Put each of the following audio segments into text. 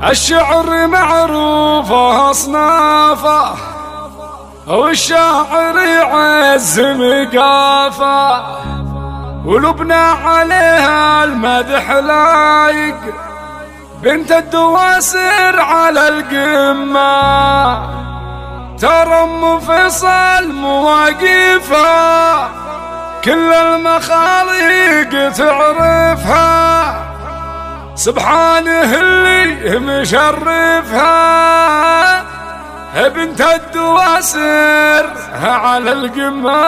الشعر معروف أصنافه والشاعر يعز مقافه ولبنى عليها المدح لايق بنت الدواسر على القمة ترم فصل مواقفها كل المخاليق تعرفها سبحانه اللي مشرفها بنت الدواسر على القمة.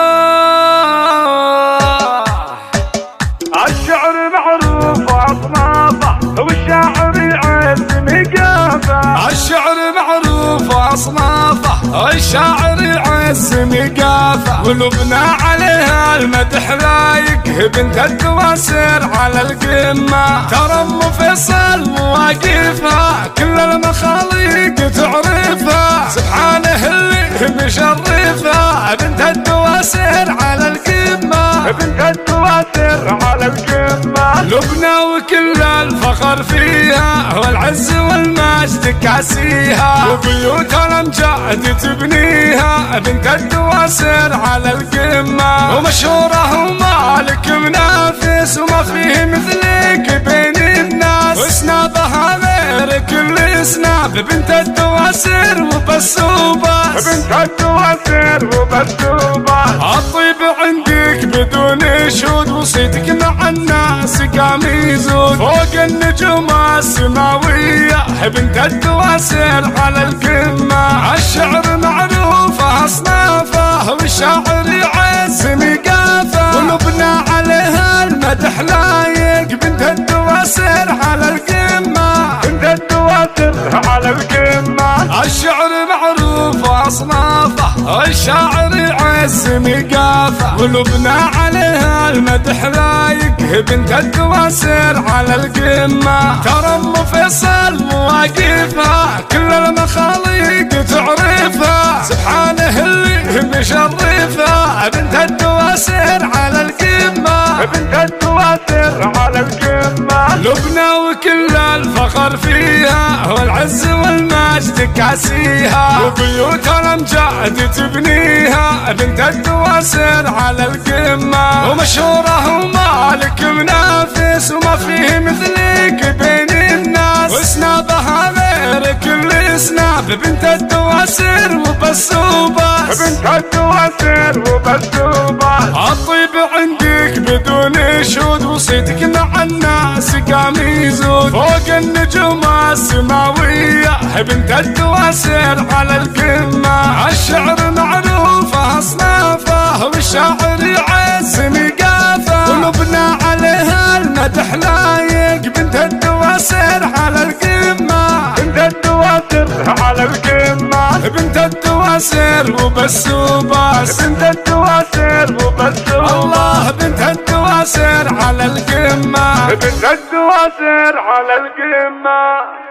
الشعر معروف أصنافه والشاعر يعز مقافه. الشعر معروف أصنافه والشاعر يعز مقافه ولبنى عليها المدح لايق بنت الدواسر على القمة ترم فصل مواقفها كل المخاليق تعرفها سبحانه اللي مشرفها بنت الدواسر على القمة بنت الدواسر على القمة لبنى وكل الفخر فيها والعز والمجد كاسيها وبيوت الامجاد تبنيها بنت الدواسر على القمة ومشهورة ومالك منافس وما فيه مثلك بين الناس واسنابها غير كل اسناب بنت الدواسر وبس وبس بنت الدواسر وبس وبس. الطيب عندك بدون شهود وصيتك مع الناس قام يزود فوق النجوم السماوية بنت الدواسر على القمة الشعر معروف أصنافه والشاعر يعز مقافه ولبنى عليها المدح لايق بنت الدواسر على القمة بنت الدواسر على القمة الشعر معروف أصنافه والشاعر يعز مقافه ولبنى عليها المدح لايق بنت الدواسر على القمة ترم فصل مواقفها كل المخاليق تعرفها سبحانه اللي مشرفها بنت الدواسر على القمة بنت الدواسر على القمة لبنى وكل الفخر فيها والعز والمجد كاسيها وبيوت الامجاد تبنيها بنت الدواسر على القمة ومشهورة ومالك منافس وما فيه مثلك بين الناس واسنابها غير كل اسناب بنت الدواسر وبس وبس بنت الدواسر وبس وبس. الطيب عندك بدون شهود وصيتك مع الناس قام يزود فوق النجوم السماوية بنت الدواسر على القمة الشعر معروف أصنافه والشاعر يعز مقافه ولبنى عليها المدح لايق بنت الدواسر على القمة بنت الدواسر على القمة بنت الدواسر وبس وبس بنت الدواسر وبس وبس. الله بنت الدواسر على القمة بنت الدواسر على القمة.